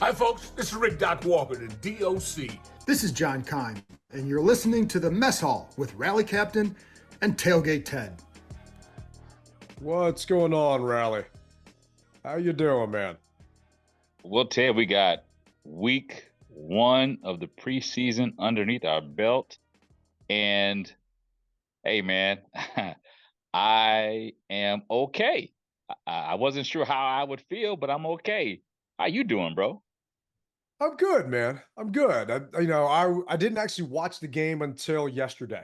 Hi, folks. This is Rick Doc Walker, the DOC. This is John Kime, and you're listening to the Mess Hall with Rally Captain and Tailgate Ted. What's going on, Rally? How you doing, man? Well, Ted, we got week one of the preseason underneath our belt. And hey, man, I am okay. I wasn't sure how I would feel, but I'm okay. How you doing, bro? I'm good, man. I'm good. I didn't actually watch the game until yesterday.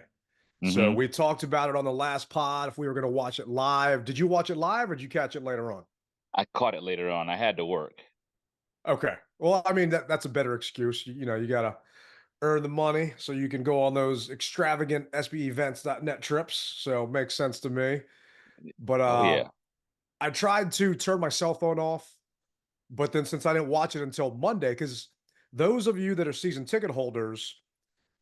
So Hmm. we talked about it on the last pod if we were going to watch it live. Did you watch it live or did you catch it later on? I caught it later on. I had to work. Okay. Well, I mean that's a better excuse. You got to earn the money so you can go on those extravagant SBEvents.net trips. So it makes sense to me. But Oh yeah. I tried to turn my cell phone off. But then since I didn't watch it until Monday, because those of you that are season ticket holders,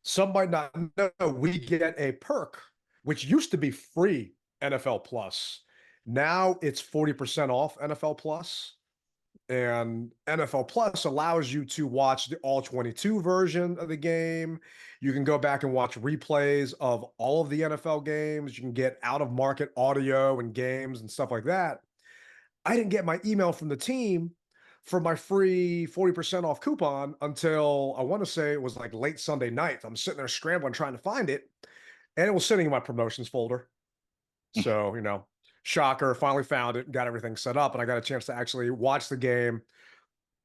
some might not know we get a perk, which used to be free NFL Plus. Now it's 40% off NFL Plus. And NFL Plus allows you to watch the all 22 version of the game. You can go back and watch replays of all of the NFL games. You can get out of market audio and games and stuff like that. I didn't get my email from the team for my free 40% off coupon until I want to say it was like late Sunday night. I'm sitting there scrambling trying to find it, and it was sitting in my promotions folder. So, shocker, finally found it, got everything set up, and I got a chance to actually watch the game.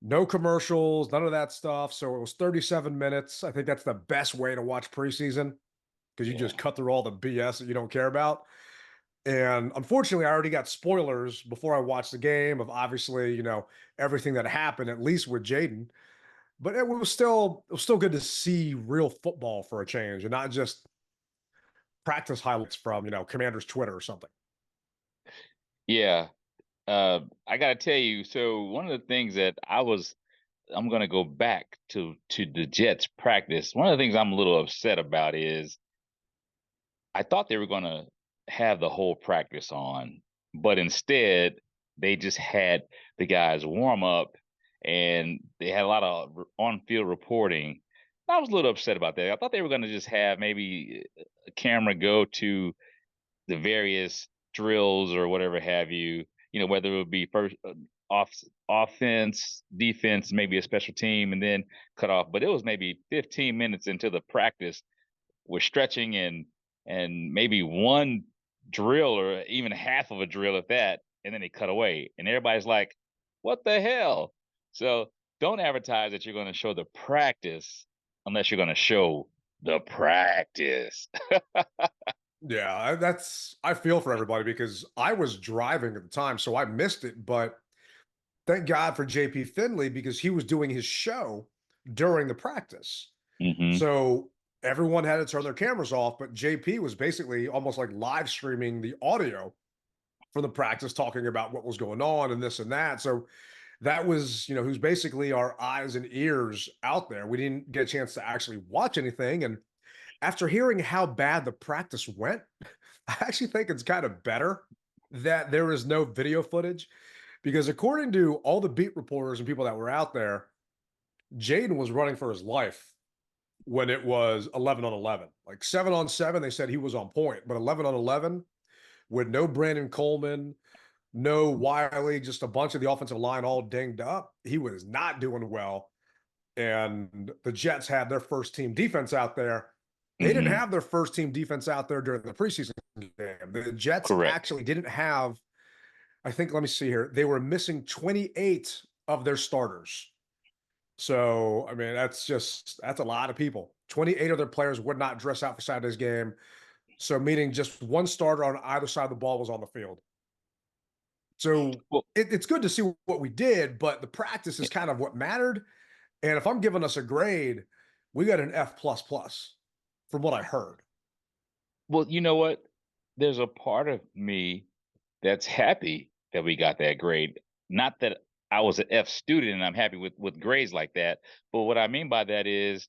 No commercials, none of that stuff. So it was 37 minutes. I think that's the best way to watch preseason because you Yeah. just cut through all the BS that you don't care about. And unfortunately, I already got spoilers before I watched the game of obviously, everything that happened, at least with Jayden. But it was still good to see real football for a change and not just practice highlights from, Commander's Twitter or something. Yeah. I gotta tell you, so one of the things that I'm gonna go back to the Jets practice. One of the things I'm a little upset about is I thought they were going to have the whole practice on, but instead they just had the guys warm up and they had a lot of on-field reporting. I was a little upset about that. I thought they were going to just have maybe a camera go to the various drills or whatever have you, whether it would be first off offense, defense, maybe a special team, and then cut off. But it was maybe 15 minutes into the practice with stretching and maybe one drill or even half of a drill at that, and then they cut away. And everybody's like, what the hell? So don't advertise that you're going to show the practice unless you're going to show the practice. Yeah, I feel for everybody because I was driving at the time, so I missed it. But thank God for JP Finley because he was doing his show during the practice. Hmm. So everyone had to turn their cameras off, but JP was basically almost like live streaming the audio from the practice, talking about what was going on and this and that. So that was, who's basically our eyes and ears out there. We didn't get a chance to actually watch anything. And after hearing how bad the practice went, I actually think it's kind of better that there is no video footage because according to all the beat reporters and people that were out there, Jayden was running for his life when it was 11 on 11. Like 7 on 7, they said he was on point, but 11 on 11 with no Brandon Coleman, no Wiley, just a bunch of the offensive line all dinged up, he was not doing well. And the Jets had their first team defense out there. They didn't Hmm. have their first team defense out there during the preseason game. The Jets Correct. actually didn't have, I think, let me see here, they were missing 28 of their starters. So, I mean, that's a lot of people. 28 of their players would not dress out for Saturday's game. So, meaning just one starter on either side of the ball was on the field. So, Well, it's good to see what we did, but the practice yeah. is kind of what mattered. And if I'm giving us a grade, we got an F plus plus from what I heard. Well, you know what? There's a part of me that's happy that we got that grade. Not that I was an F student and I'm happy with grades like that, but what I mean by that is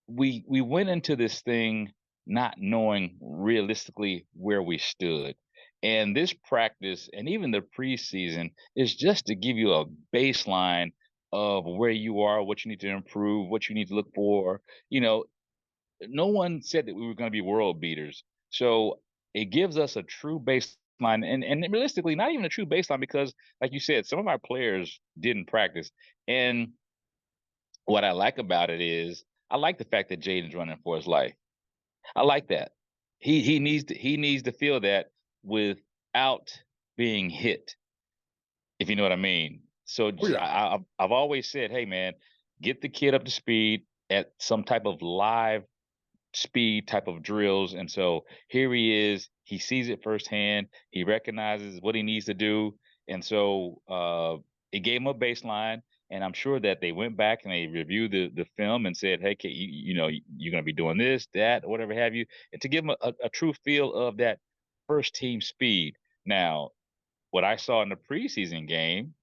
we went into this thing not knowing realistically where we stood. And this practice and even the preseason is just to give you a baseline of where you are, what you need to improve, what you need to look for. You know, no one said that we were going to be world beaters. So it gives us a true baseline and realistically, not even a true baseline because, like you said, some of our players didn't practice. And what I like about it is I like the fact that Jayden's running for his life. I like that. He needs to feel that without being hit, if you know what I mean. So Oh yeah. I've always said, hey man, get the kid up to speed at some type of live speed type of drills. And so here he is. He sees it firsthand. He recognizes what he needs to do. And so it gave him a baseline. And I'm sure that they went back and they reviewed the film and said, hey, you're going to be doing this, that, whatever have you. And to give him a true feel of that first team speed. Now, what I saw in the preseason game,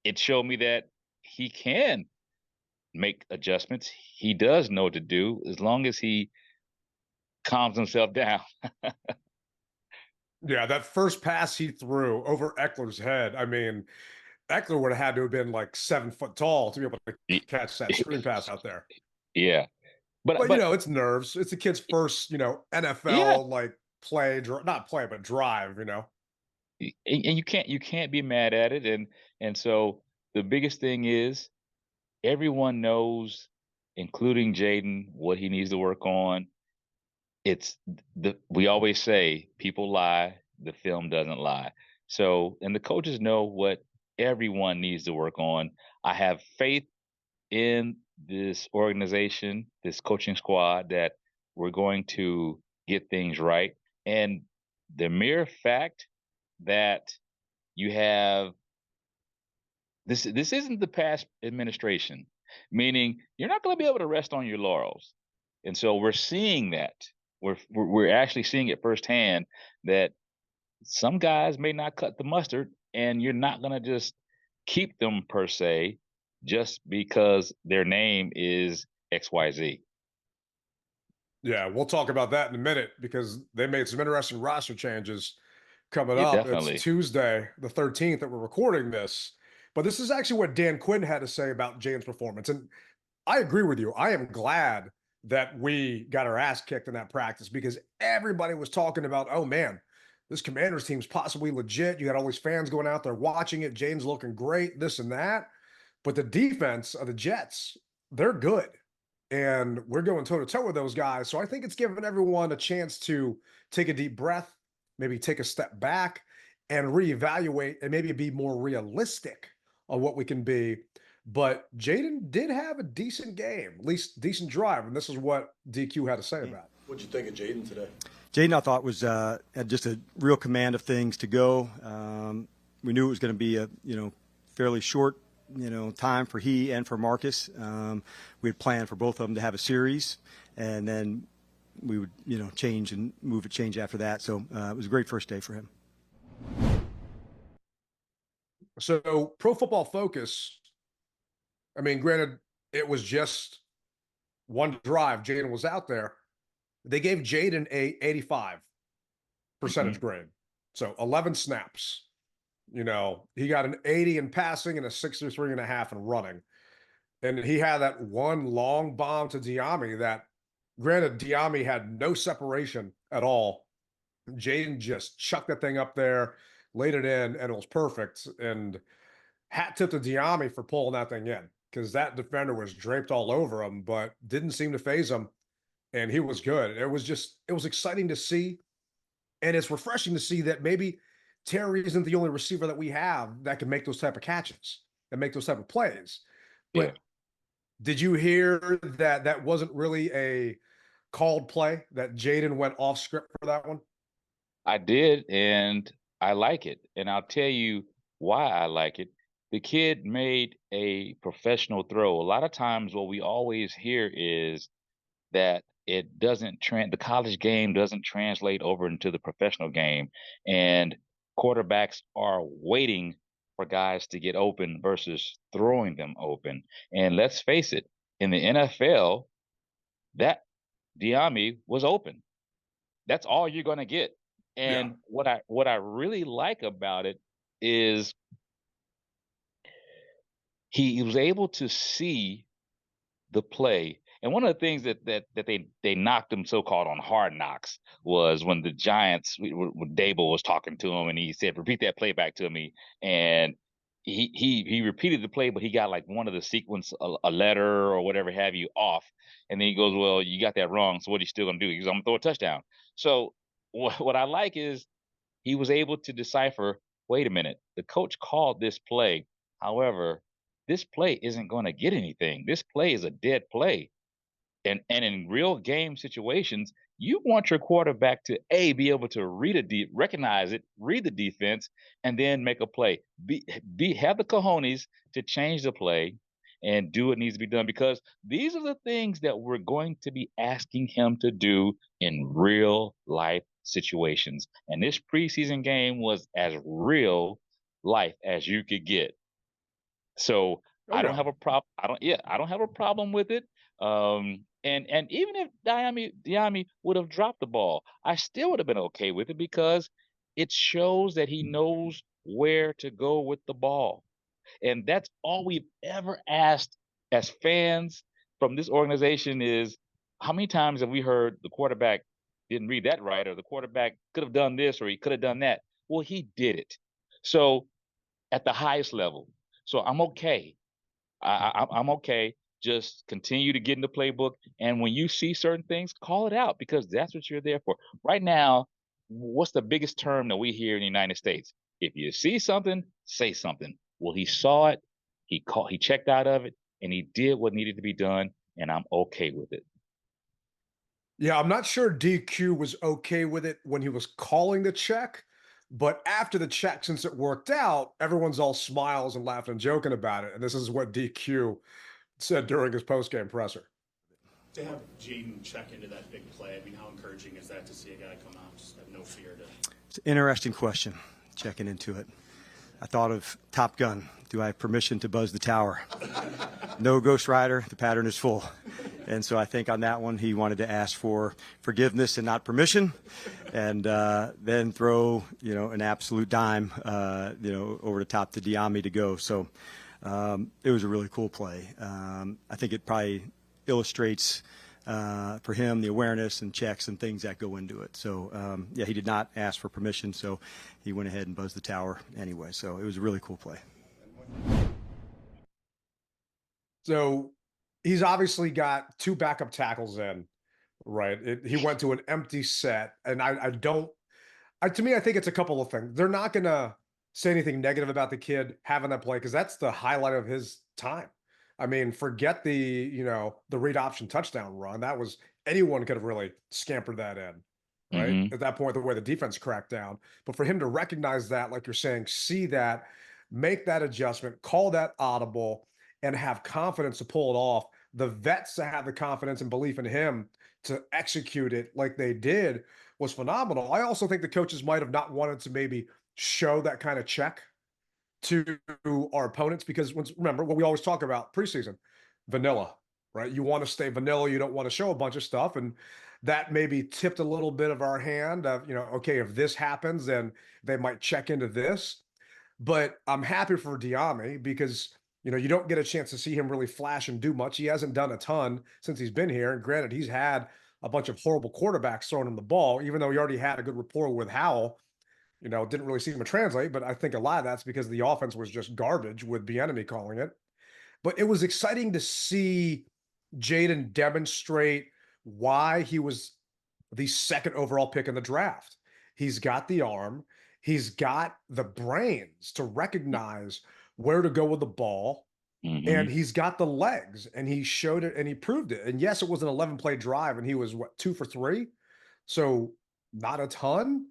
it showed me that he can make adjustments. He does know what to do as long as he calms himself down. Yeah, that first pass he threw over Eckler's head. I mean, Eckler would have had to have been like 7 foot tall to be able to catch that screen pass out there. Yeah, But but it's nerves. It's the kid's first, yeah, NFL like not play, but drive. and you can't be mad at it. And so the biggest thing is everyone knows, including Jayden, what he needs to work on. It's we always say people lie, the film doesn't lie. So and the coaches know what everyone needs to work on. I have faith in this organization, this coaching squad, that we're going to get things right. And the mere fact that you have this isn't the past administration, meaning you're not going to be able to rest on your laurels. And so we're seeing that. We're actually seeing it firsthand that some guys may not cut the mustard, and you're not going to just keep them per se just because their name is XYZ. Yeah, we'll talk about that in a minute because they made some interesting roster changes coming Yeah, up. It's definitely. Tuesday, the 13th, that we're recording this. But this is actually what Dan Quinn had to say about Jaden's performance. And I agree with you. I am glad that we got our ass kicked in that practice because everybody was talking about, oh man, this Commanders team's possibly legit. You got all these fans going out there watching it. Jaden's looking great, this and that. But the defense of the Jets, they're good. And we're going toe to toe with those guys. So I think it's given everyone a chance to take a deep breath, maybe take a step back and reevaluate and maybe be more realistic on what we can be. But Jayden did have a decent game, at least decent drive. And this is what DQ had to say about it. What'd you think of Jayden today? Jayden, I thought, was had just a real command of things to go. We knew it was going to be a fairly short time for he and for Marcus. We had planned for both of them to have a series, and then we would change and change after that. So it was a great first day for him. So Pro Football Focus, I mean, granted, it was just one drive. Jayden was out there. They gave Jayden a 85% grade. So 11 snaps. He got an 80 in passing and a 63.5 in running. And he had that one long bomb to Diami that, granted, Diami had no separation at all. Jayden just chucked that thing up there, laid it in, and it was perfect. And hat tip to Diami for pulling that thing in because that defender was draped all over him, but didn't seem to phase him. And he was good. It was exciting to see. And it's refreshing to see that maybe Terry isn't the only receiver that we have that can make those type of catches and make those type of plays. But Yeah. did you hear that that wasn't really a called play, that Jayden went off script for that one? I did, and I like it. And I'll tell you why I like it. The kid made a professional throw. A lot of times what we always hear is that the college game doesn't translate over into the professional game. And quarterbacks are waiting for guys to get open versus throwing them open. And let's face it, in the NFL, that Diami was open. That's all you're going to get. Yeah. And what I really like about it is he was able to see the play. And one of the things that they knocked him so-called on Hard Knocks was when the Giants, when Dable was talking to him and he said, "Repeat that play back to me." And he repeated the play, but he got like one of the sequence, a letter or whatever have you off. And then he goes, "Well, you got that wrong. So what are you still gonna do?" He goes, "I'm gonna throw a touchdown." So what I like is he was able to decipher, wait a minute, the coach called this play. However, this play isn't going to get anything. This play is a dead play. And in real game situations, you want your quarterback to be able to recognize it, read the defense, and then make a play. Have the cojones to change the play and do what needs to be done, because these are the things that we're going to be asking him to do in real life situations. And this preseason game was as real life as you could get. So Oh, I don't yeah. have a problem. I don't have a problem with it. And even if Diami would have dropped the ball, I still would have been okay with it, because it shows that he knows where to go with the ball. And that's all we've ever asked as fans from this organization is, how many times have we heard the quarterback didn't read that right, or the quarterback could have done this, or he could have done that? Well, he did it. So at the highest level. So I'm okay. I'm okay. Just continue to get in the playbook. And when you see certain things, call it out, because that's what you're there for. Right now, what's the biggest term that we hear in the United States? If you see something, say something. Well, he saw it, he checked out of it, and he did what needed to be done, and I'm okay with it. Yeah, I'm not sure DQ was okay with it when he was calling the check, but after the check, since it worked out, everyone's all smiles and laughing and joking about it. And this is what DQ said during his post-game presser. To have Jayden check into that big play, I mean, how encouraging is that to see a guy come out and just have no fear to? It's an interesting question, checking into it. I thought of Top Gun. Do I have permission to buzz the tower? No, Ghost Rider, the pattern is full. And so I think on that one, he wanted to ask for forgiveness and not permission, and then throw, an absolute dime, over the top to Diami to go. So it was a really cool play. I think it probably illustrates for him the awareness and checks and things that go into it. So, he did not ask for permission, so he went ahead and buzzed the tower anyway. So it was a really cool play. So he's obviously got two backup tackles in, right? He went to an empty set, and to me, I think it's a couple of things. They're not going to say anything negative about the kid having that play, because that's the highlight of his time. I mean, forget the read option touchdown run. That was, anyone could have really scampered that in, right? Mm-hmm. At that point, the way the defense cracked down. But for him to recognize that, like you're saying, see that, make that adjustment, call that audible, and have confidence to pull it off, the vets to have the confidence and belief in him to execute it like they did was phenomenal. I also think the coaches might have not wanted to maybe show that kind of check to our opponents, because remember what we always talk about preseason, vanilla, right? You want to stay vanilla. You don't want to show a bunch of stuff. And that maybe tipped a little bit of our hand of, okay, if this happens, then they might check into this. But I'm happy for Diami, because you don't get a chance to see him really flash and do much. He hasn't done a ton since he's been here. And granted, he's had a bunch of horrible quarterbacks throwing him the ball, even though he already had a good rapport with Howell. Didn't really see him translate, but I think a lot of that's because the offense was just garbage, with Bieniemy calling it. But it was exciting to see Jayden demonstrate why he was the second overall pick in the draft. He's got the arm, he's got the brains to recognize where to go with the ball, Mm-hmm. and he's got the legs, and he showed it and he proved it. And yes, it was an 11-play drive, and he was 2 for 3, so not a ton.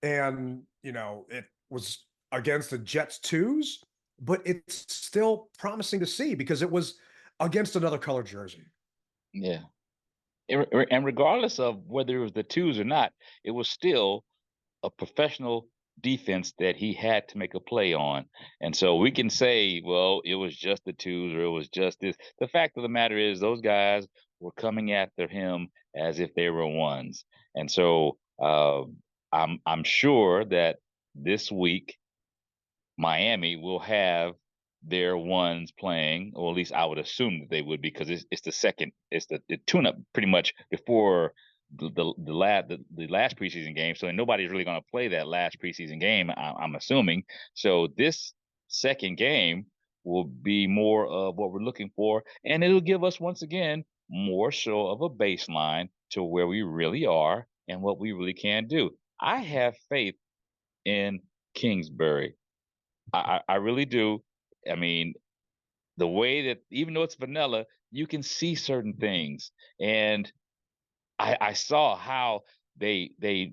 And it was against the Jets twos, but it's still promising to see, because it was against another color jersey. Yeah. And regardless of whether it was the twos or not, it was still a professional defense that he had to make a play on. And so we can say, well, it was just the twos, or it was just this. The fact of the matter is, those guys were coming after him as if they were ones. And so I'm sure that this week Miami will have their ones playing, or at least I would assume that they would, because it's the tune-up pretty much before the last preseason game. So nobody's really going to play that last preseason game, I'm assuming. So this second game will be more of what we're looking for, and it'll give us once again more so of a baseline to where we really are and what we really can do. I have faith in Kingsbury. I really do. I mean, the way that, even though it's vanilla, you can see certain things, and I saw how the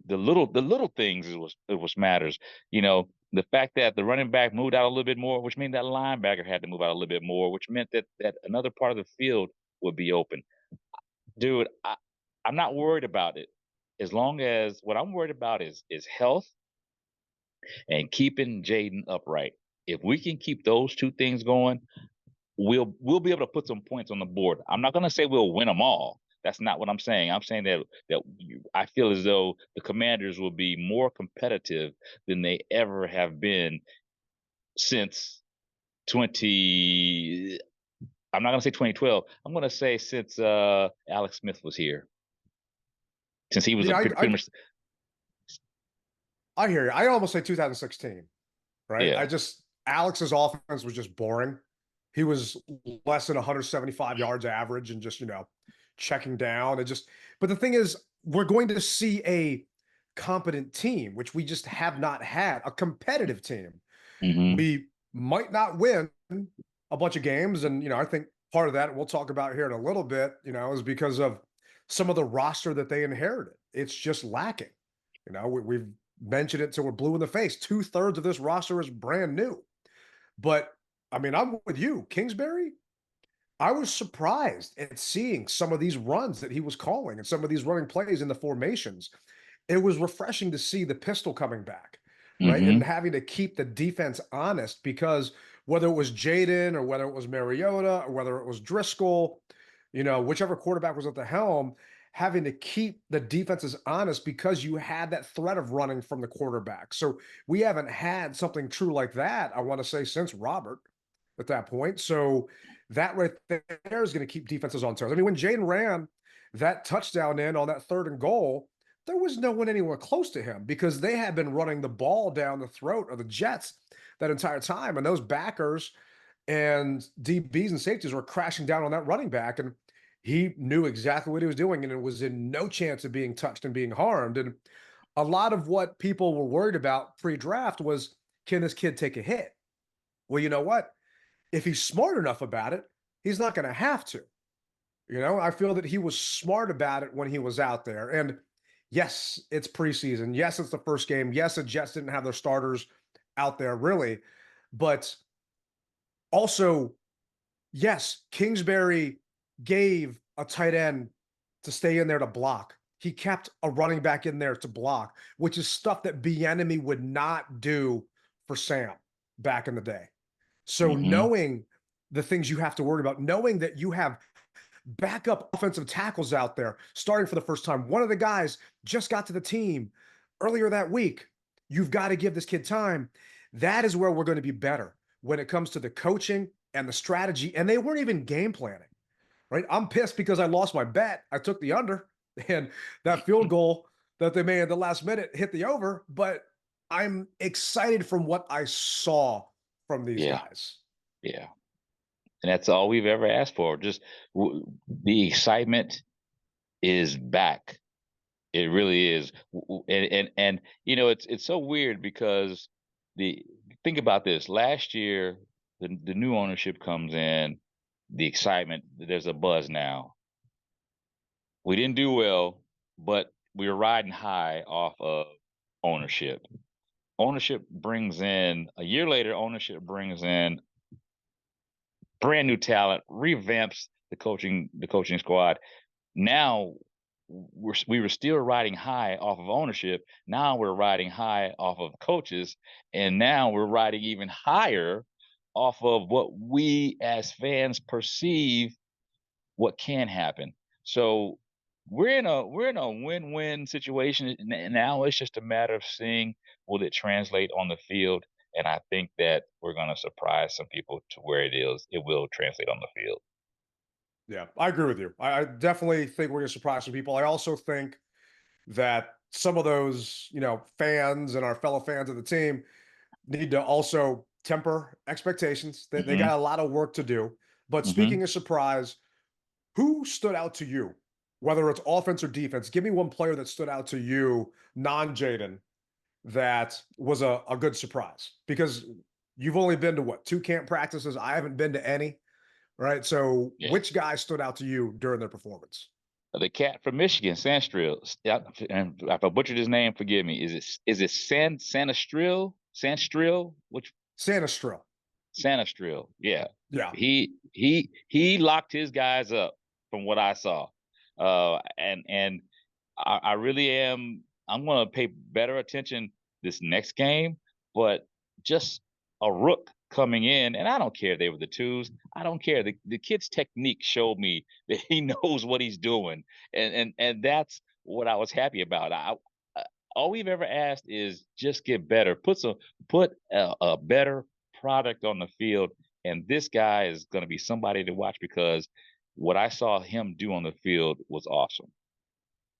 little things is what matters. You know, the fact that the running back moved out a little bit more, which meant that linebacker had to move out a little bit more, which meant that another part of the field would be open. Dude, I'm not worried about it. As long as what I'm worried about is health and keeping Jayden upright. If we can keep those two things going, we'll be able to put some points on the board. I'm not going to say we'll win them all. That's not what I'm saying. I'm saying that I feel as though the Commanders will be more competitive than they ever have been since 20. I'm not going to say 2012. I'm going to say since Alex Smith was here. Since he was Yeah, pretty much. I hear you. I almost say 2016, right? Yeah. Alex's offense was just boring. He was less than 175 yards average and just, checking down. But the thing is, we're going to see a competent team, which we just have not had, a competitive team. Mm-hmm. We might not win a bunch of games. And, I think part of that we'll talk about here in a little bit, is because of some of the roster that they inherited. It's just lacking. We've mentioned it till we're blue in the face. 2/3 of this roster is brand new. But I mean, I'm with you. Kingsbury, I was surprised at seeing some of these runs that he was calling and some of these running plays in the formations. It was refreshing to see the pistol coming back, right? Mm-hmm. And having to keep the defense honest, because whether it was Jayden or whether it was Mariota or whether it was Driscoll, whichever quarterback was at the helm, having to keep the defenses honest because you had that threat of running from the quarterback. So we haven't had something true like that, I want to say, since Robert at that point. So that right there is going to keep defenses on toes. I mean, when Jayden ran that touchdown in on that 3rd and goal, there was no one anywhere close to him because they had been running the ball down the throat of the Jets that entire time. And those backers and DBs and safeties were crashing down on that running back. And he knew exactly what he was doing, and it was in no chance of being touched and being harmed. And a lot of what people were worried about pre-draft was, can this kid take a hit? Well, you know what? If he's smart enough about it, he's not going to have to. I feel that he was smart about it when he was out there. And yes, it's preseason. Yes, it's the first game. Yes, the Jets didn't have their starters out there really. But also, yes, Kingsbury gave a tight end to stay in there to block. He kept a running back in there to block, which is stuff that Bieniemy would not do for Sam back in the day. So knowing the things you have to worry about, knowing that you have backup offensive tackles out there starting for the first time. One of the guys just got to the team earlier that week. You've got to give this kid time. That is where we're going to be better when it comes to the coaching and the strategy. And they weren't even game planning, right? I'm pissed because I lost my bet. I took the under, and that field goal that they made at the last minute hit the over. But I'm excited from what I saw from these guys. Yeah. And that's all we've ever asked for. Just the excitement is back. It really is. And it's so weird because think about this. Last year, the new ownership comes in, the excitement, there's a buzz now. We didn't do well, but we were riding high off of ownership. Ownership brings in, a year later, ownership brings in brand new talent, revamps the coaching squad. Now we were still riding high off of ownership. Now we're riding high off of coaches, and now we're riding even higher off of what we as fans perceive what can happen. So we're in a win-win situation, and now it's just a matter of seeing, will it translate on the field. And I think that we're going to surprise some people to where it will translate on the field. Yeah, I agree with you. I definitely think we're going to surprise some people. I also think that some of those, fans and our fellow fans of the team need to also temper expectations. They Mm-hmm. got a lot of work to do. But Mm-hmm. speaking of surprise, who stood out to you, whether it's offense or defense? Give me one player that stood out to you, non-Jayden, that was a good surprise. Because you've only been to what, 2 camp practices? I haven't been to any, right? So Yeah. which guy stood out to you during their performance? The cat from Michigan, Sandstrill. And if I butchered his name, forgive me. Is it Sandstrill? Which Sanistrell. Sandstrill? Yeah. Yeah. He locked his guys up from what I saw. And I really am. I'm going to pay better attention this next game. But just a rook coming in, and I don't care if they were the twos. I don't care. The kid's technique showed me that he knows what he's doing, and that's what I was happy about. All we've ever asked is just get better. Put a better product on the field, and this guy is going to be somebody to watch because what I saw him do on the field was awesome.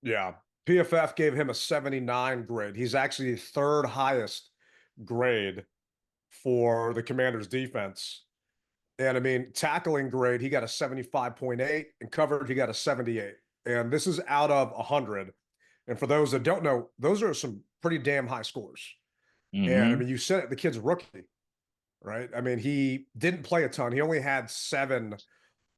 Yeah. PFF gave him a 79 grade. He's actually the 3rd highest grade for the Commanders defense. And I mean, tackling grade, he got a 75.8, and covered, he got a 78. And this is out of 100. And for those that don't know, those are some pretty damn high scores. And I Mm-hmm. mean, you said it, the kid's a rookie, right? I mean, he didn't play a ton. He only had 7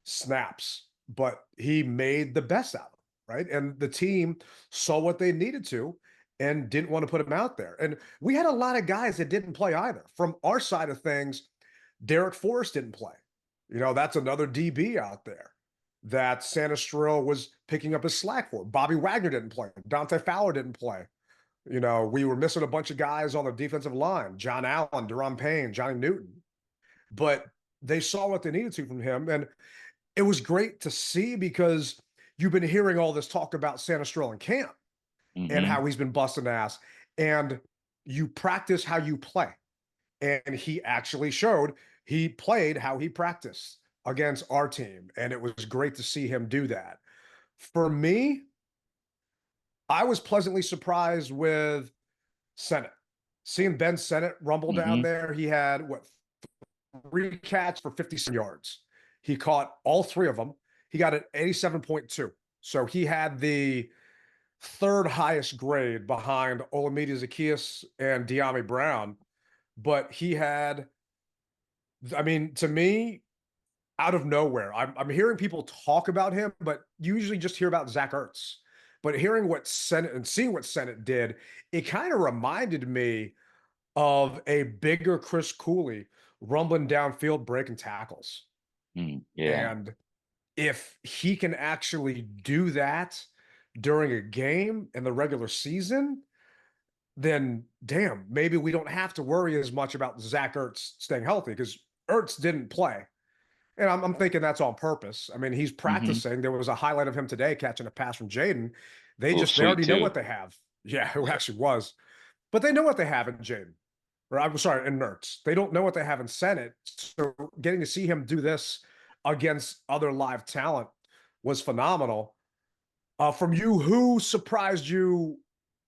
snaps, but he made the best out of them, right? And the team saw what they needed to and didn't want to put him out there. And we had a lot of guys that didn't play either. From our side of things, Derek Forrest didn't play. That's another DB out there that Sanistrell was picking up his slack for. Bobby Wagner didn't play. Dante Fowler didn't play. We were missing a bunch of guys on the defensive line: John Allen, Deron Payne, Johnny Newton. But they saw what they needed to from him. And it was great to see because you've been hearing all this talk about Sanistrell in camp and Mm-hmm. how he's been busting ass. And you practice how you play. And he actually showed he played how he practiced against our team. And it was great to see him do that. For me, I was pleasantly surprised with Sennett. Seeing Ben Sennett rumble down Mm-hmm. there, he had 3 catches for 57 yards. He caught all 3 of them. He got an 87.2. So he had the 3rd highest grade behind Olamide Zaccheaus and De'Ami Brown. But he had, I mean, to me, out of nowhere, I'm hearing people talk about him, but you usually just hear about Zach Ertz. But hearing what Sennett and seeing what Sennett did, it kind of reminded me of a bigger Chris Cooley rumbling downfield, breaking tackles. Yeah. And if he can actually do that during a game in the regular season, then damn, maybe we don't have to worry as much about Zach Ertz staying healthy, because Ertz didn't play. And I'm thinking that's on purpose. I mean, he's Mm-hmm. practicing. There was a highlight of him today catching a pass from Jayden. They Oh, they sweet already know too. what they have. Yeah, it actually was. But they know what they have in Jayden. Or I'm sorry, in Ertz. They don't know what they have in Sennett. So getting to see him do this against other live talent was phenomenal. From you, who surprised you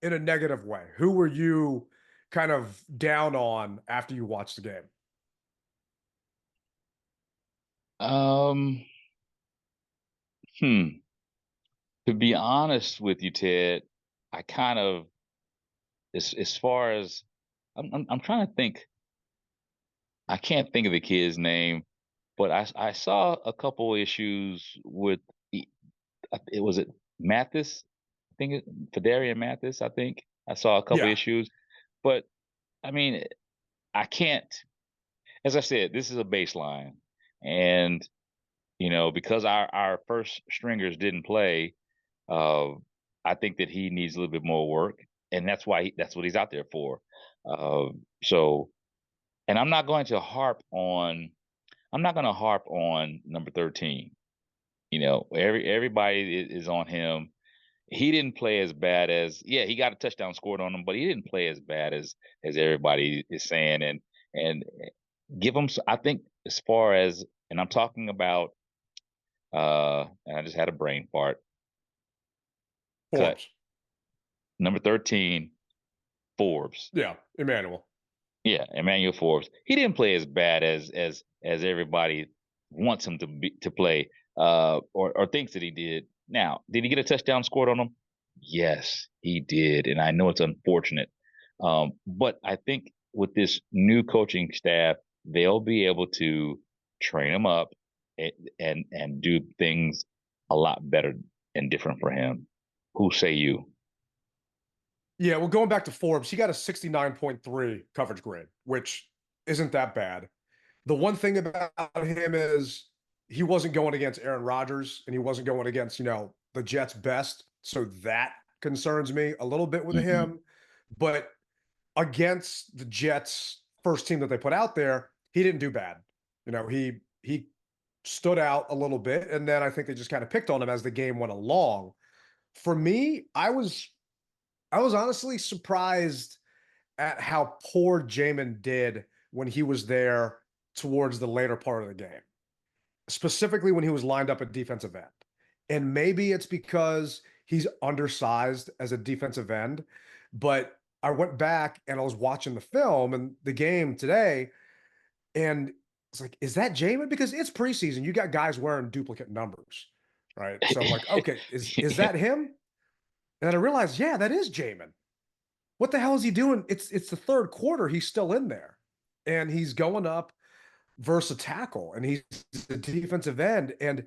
in a negative way? Who were you kind of down on after you watched the game? Um, hmm. To be honest with you, Ted, I kind of as far as I'm trying to think. I can't think of the kid's name, but I saw a couple issues with it was it Mathis. I think Fedarian Mathis. I think I saw a couple Yeah. issues, but I mean, I can't. As I said, this is a baseline, and because our first stringers didn't play, uh, I think that he needs a little bit more work, and that's what he's out there for. Uh, so, and I'm not going to harp on number 13. Everybody is on him. He didn't play as bad as, yeah, he got a touchdown scored on him, but he didn't play as bad as everybody is saying. and give them. I think as far as, and I'm talking about, and I just had a brain fart. Cut. Forbes. Number 13, Forbes. Yeah, Emmanuel. Yeah, Emmanuel Forbes. He didn't play as bad as everybody wants him to play, or thinks that he did. Now, did he get a touchdown scored on him? Yes, he did, and I know it's unfortunate. But I think with this new coaching staff, they'll be able to train him up and do things a lot better and different for him. Who say you? Yeah, well, going back to Forbes, he got a 69.3 coverage grade, which isn't that bad. The one thing about him is he wasn't going against Aaron Rodgers and he wasn't going against, the Jets' best. So that concerns me a little bit with him. But against the Jets' first team that they put out there, he didn't do bad. He stood out a little bit, and then I think they just kind of picked on him as the game went along. For me, I was honestly surprised at how poor Jamin did when he was there towards the later part of the game, specifically when he was lined up at defensive end. And maybe it's because he's undersized as a defensive end, but I went back and I was watching the film and the game today, and it's like, is that Jamin? Because it's preseason. You got guys wearing duplicate numbers, right? So I'm like, okay, is that him? And then I realized, yeah, that is Jamin. What the hell is he doing? It's the third quarter. He's still in there, and he's going up versus a tackle, and he's the defensive end, and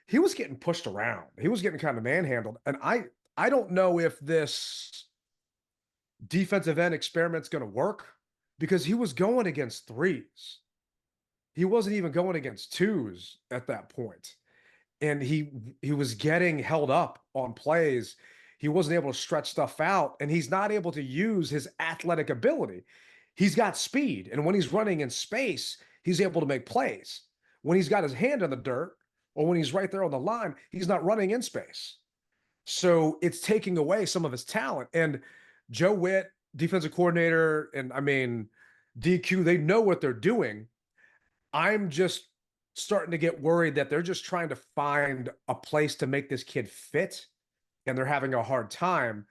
he was getting pushed around. He was getting kind of manhandled, and I don't know if this defensive end experiment's going to work because he was going against threes. He wasn't even going against twos at that point, and he was getting held up on plays. He wasn't able to stretch stuff out, and he's not able to use his athletic ability. He's got speed, and when he's running in space, he's able to make plays. When he's got his hand in the dirt or when he's right there on the line, he's not running in space. So it's taking away some of his talent. And Joe Witt, defensive coordinator, and DQ, they know what they're doing. I'm just starting to get worried that they're just trying to find a place to make this kid fit, and they're having a hard time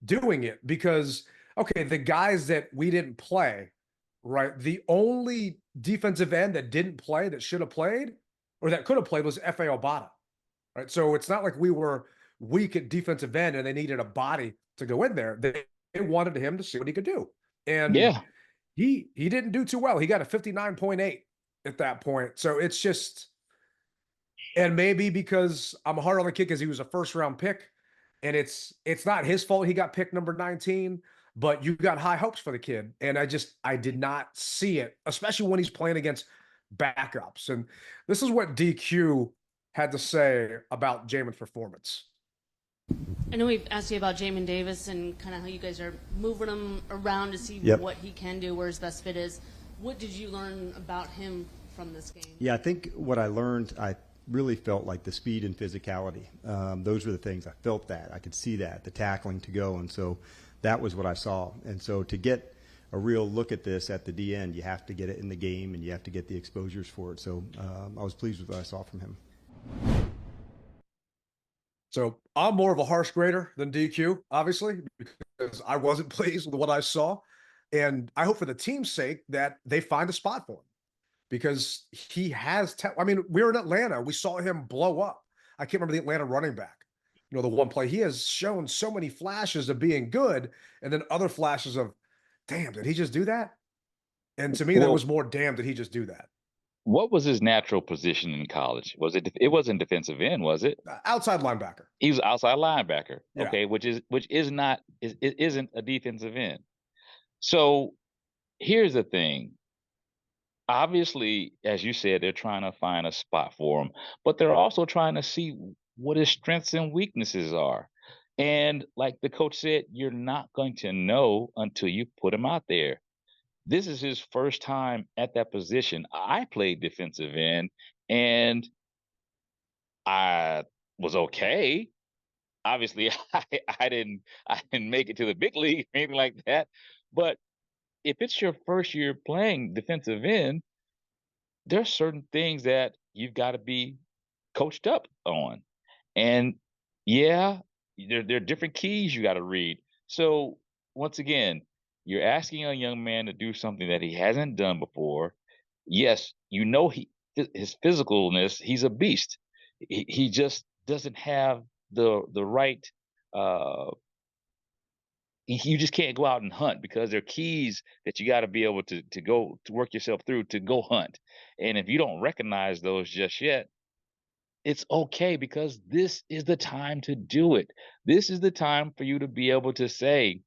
doing it because, okay, the guys that we didn't play, right? The only defensive end that didn't play that should have played or that could have played was F.A. Obata, right? So it's not like we were weak at defensive end and they needed a body to go in there. They wanted him to see what he could do. And Yeah, he didn't do too well. He got a 59.8 at that point. So it's just, and maybe because I'm hard on the kid because he was a first round pick, and it's not his fault he got picked number 19, but you got high hopes for the kid. And I did not see it, especially when he's playing against backups. And this is what DQ had to say about Jamin's performance. I know we've asked you about Jamin Davis and kind of how you guys are moving him around to see what he can do, where his best fit is. What did you learn about him from this game? Yeah, I think what I learned, I really felt like the speed and physicality. Those were the things. I felt that. I could see that, the tackling to go. And so that was what I saw. And so to get a real look at this at the D end, you have to get it in the game and you have to get the exposures for it. So I was pleased with what I saw from him. So I'm more of a harsh grader than DQ, obviously, because I wasn't pleased with what I saw. And I hope for the team's sake that they find a spot for him because he has we were in Atlanta. We saw him blow up. I can't remember the Atlanta running back. The one play. He has shown so many flashes of being good and then other flashes of, damn, did he just do that? And to me, there was more, damn, did he just do that? What was his natural position in college? Was it? It wasn't defensive end, was it? Outside linebacker. He was outside linebacker. Yeah. Okay, which isn't a defensive end. So here's the thing. Obviously, as you said, they're trying to find a spot for him, but they're also trying to see what his strengths and weaknesses are. And like the coach said, you're not going to know until you put him out there. This is his first time at that position. I played defensive end and I was okay. Obviously, I didn't make it to the big league or anything like that. But if it's your first year playing defensive end, there's certain things that you've got to be coached up on. And yeah, there are different keys you got to read. So once again, you're asking a young man to do something that he hasn't done before. Yes, his physicalness, he's a beast. He just doesn't have the right you just can't go out and hunt because there are keys that you got to be able to go to work yourself through to go hunt. And if you don't recognize those just yet, it's okay because this is the time to do it. This is the time for you to be able to say,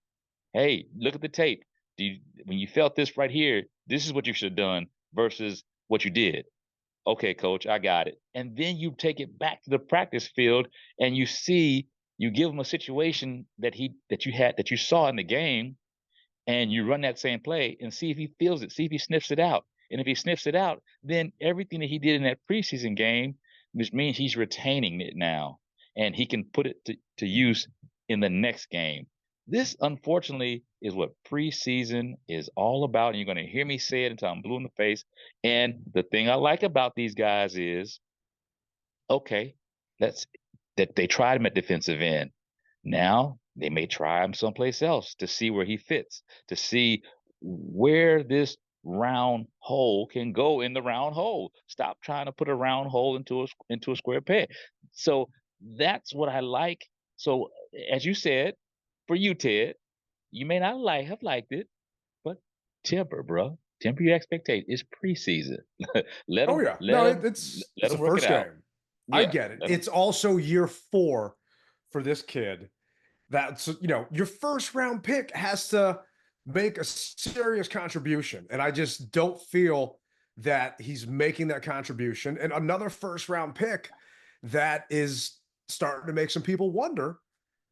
hey, look at the tape. When you felt this right here, this is what you should have done versus what you did. Okay, coach, I got it. And then you take it back to the practice field and you give him a situation that you saw in the game, and you run that same play and see if he feels it, see if he sniffs it out. And if he sniffs it out, then everything that he did in that preseason game, which means he's retaining it now, and he can put it to use in the next game. This, unfortunately, is what preseason is all about, and you're going to hear me say it until I'm blue in the face. And the thing I like about these guys is, okay, that they tried him at defensive end. Now they may try him someplace else to see where he fits, to see where this round hole can go in the round hole. Stop trying to put a round hole into a square peg. So that's what I like. So as you said, for you, Ted, you may not have liked it, but temper, bro. Temper your expectation. It's preseason. Let them. It's a work first it out. game. Yeah, I get it. It's also year 4 for this kid. That's, your first round pick has to make a serious contribution. And I just don't feel that he's making that contribution. And another first round pick that is starting to make some people wonder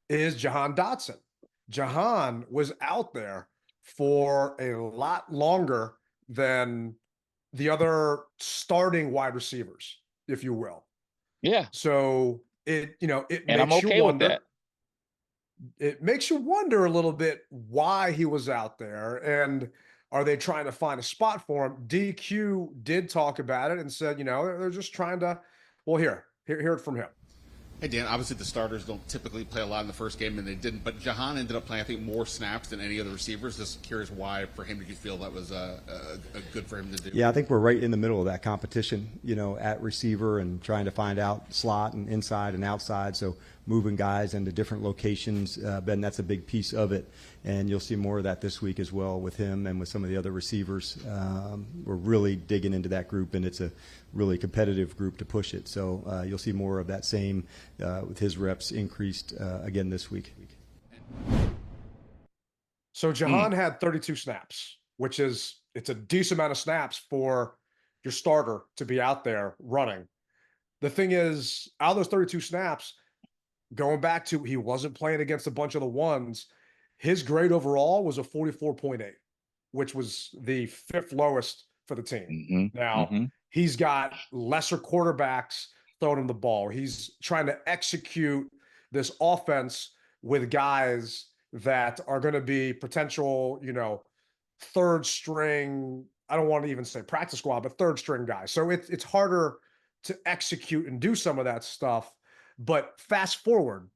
is Jahan Dotson. Jahan was out there for a lot longer than the other starting wide receivers, if you will. Yeah. So it and makes I'm okay you wonder. With that. It makes you wonder a little bit why he was out there, and are they trying to find a spot for him? DQ did talk about it and said, they're just trying to. Well, hear it from him. Hey, Dan, obviously the starters don't typically play a lot in the first game, and they didn't. But Jahan ended up playing, I think, more snaps than any other receivers. Just curious why, for him, did you feel that was good for him to do? Yeah, I think we're right in the middle of that competition, at receiver and trying to find out slot and inside and outside. So moving guys into different locations, Ben, that's a big piece of it. And you'll see more of that this week as well with him and with some of the other receivers. We're really digging into that group, and it's a really competitive group to push it. So you'll see more of that same with his reps increased again this week. So Jahan had 32 snaps, which it's a decent amount of snaps for your starter to be out there running. The thing is, out of those 32 snaps, going back to he wasn't playing against a bunch of the ones, his grade overall was a 44.8, which was the 5th lowest for the team. Mm-hmm. Now, he's got lesser quarterbacks throwing him the ball. He's trying to execute this offense with guys that are going to be potential, third string. I don't want to even say practice squad, but third string guys. So it's harder to execute and do some of that stuff. But fast forward,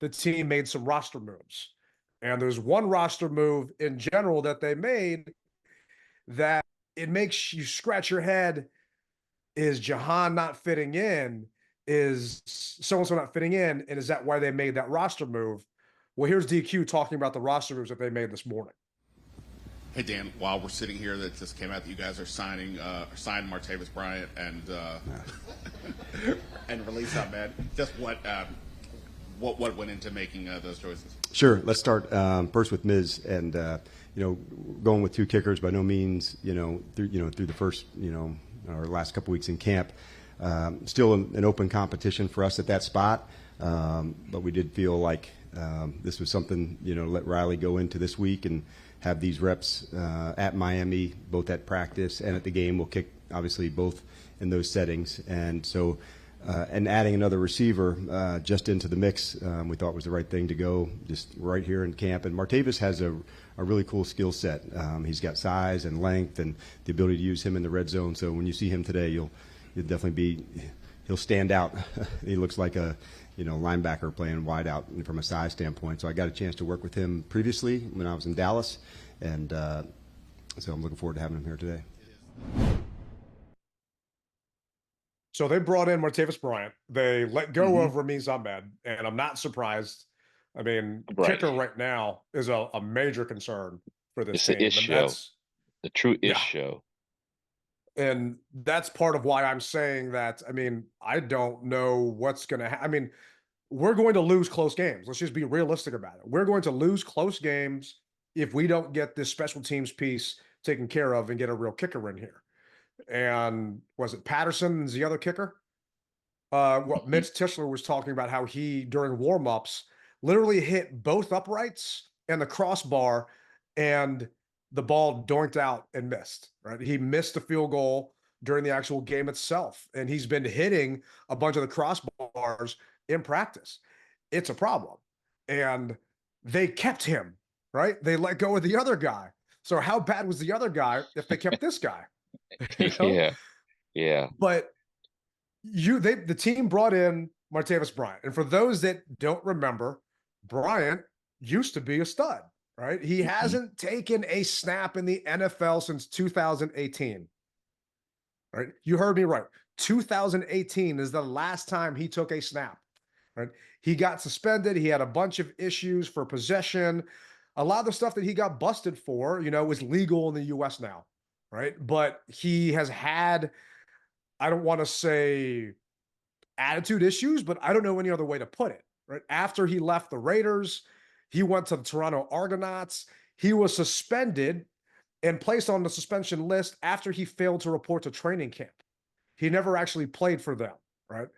the team made some roster moves. And there's one roster move in general that they made that it makes you scratch your head. Is Jahan not fitting in? Is so-and-so not fitting in? And is that why they made that roster move? Well, here's DQ talking about the roster moves that they made this morning. Hey, Dan, while we're sitting here, that just came out that you guys are signing Martavis Bryant and and release that, man. Just what went into making those choices? Sure. Let's start first with Miz, and going with 2 kickers by no means, through the first, our last couple weeks in camp, still an open competition for us at that spot, but we did feel like this was something, let Riley go into this week and have these reps at Miami, both at practice and at the game. We'll kick, obviously, both in those settings. And so, and adding another receiver just into the mix, we thought was the right thing to go just right here in camp. And Martavis has a a really cool skill set. He's got size and length and the ability to use him in the red zone. So when you see him today, you'll definitely he'll stand out. He looks like a linebacker playing wide out from a size standpoint. So I got a chance to work with him previously when I was in Dallas, and so I'm looking forward to having him here today. So they brought in Martavis Bryant. They let go of Ramiz Ahmed, and I'm not surprised. I mean, kicker right now is a major concern for this team. It's the true issue. And that's part of why I'm saying that. I mean, I don't know what's going to happen. I mean, we're going to lose close games. Let's just be realistic about it. We're going to lose close games if we don't get this special teams piece taken care of and get a real kicker in here. And was it Patterson's the other kicker? Mitch Tischler was talking about how he, during warmups, literally hit both uprights and the crossbar, and the ball doinked out and missed. Right, he missed a field goal during the actual game itself, and he's been hitting a bunch of the crossbars in practice. It's a problem, and they kept him. Right, they let go of the other guy. So how bad was the other guy if they kept this guy? You know? Yeah. But the team brought in Martavis Bryant. And for those that don't remember, Bryant used to be a stud, right? He hasn't taken a snap in the NFL since 2018. Right? You heard me right. 2018 is the last time he took a snap. Right? He got suspended. He had a bunch of issues for possession. A lot of the stuff that he got busted for, is legal in the US now. Right. But he has had, I don't want to say attitude issues, but I don't know any other way to put it. Right. After he left the Raiders, he went to the Toronto Argonauts. He was suspended and placed on the suspension list after he failed to report to training camp. He never actually played for them. Right.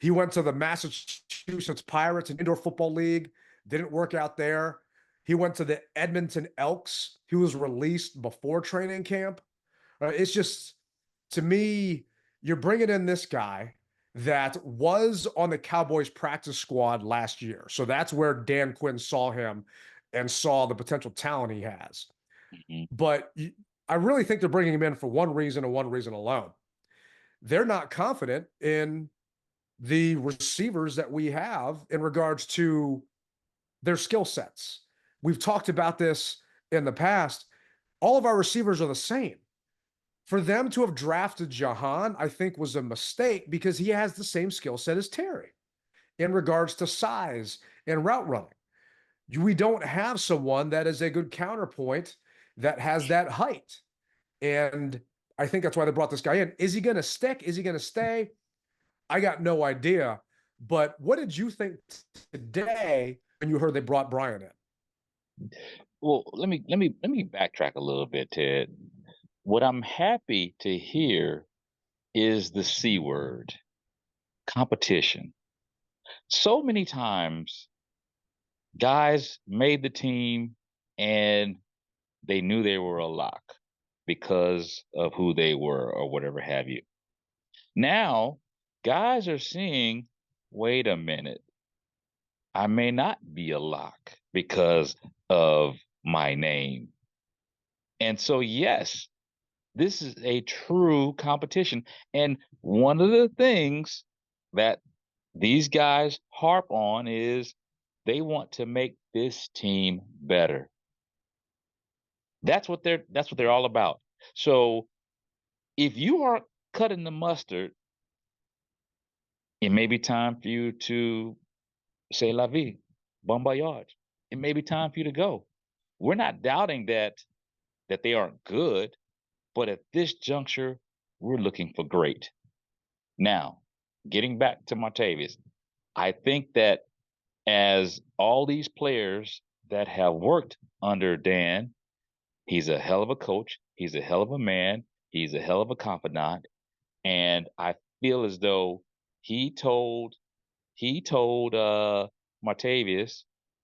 He went to the Massachusetts Pirates, an indoor football league, didn't work out there. He went to the Edmonton Elks. He was released before training camp. It's just, to me, you're bringing in this guy that was on the Cowboys practice squad last year. So that's where Dan Quinn saw him and saw the potential talent he has. But I really think they're bringing him in for one reason and one reason alone. They're not confident in the receivers that we have in regards to their skill sets. We've talked about this in the past. All of our receivers are the same. For them to have drafted Jahan, I think, was a mistake because he has the same skill set as Terry in regards to size and route running. We don't have someone that is a good counterpoint that has that height. And I think that's why they brought this guy in. Is he going to stick? Is he going to stay? I got no idea. But what did you think today when you heard they brought Bryant in? Well, let me backtrack a little bit, Ted. What I'm happy to hear is the C word, competition. So many times, guys made the team and they knew they were a lock because of who they were or whatever have you. Now, guys are seeing, wait a minute, I may not be a lock because of my name. And so, yes, this is a true competition. And one of the things that these guys harp on is they want to make this team better. That's what they're all about. So if you are cutting the mustard, it may be time for you to say la vie, bon voyage. It may be time for you to go. We're not doubting that they aren't good. But at this juncture, we're looking for great. Now, getting back to Martavis, I think that as all these players that have worked under Dan, he's a hell of a coach. He's a hell of a man. He's a hell of a confidant. And I feel as though he told Martavis,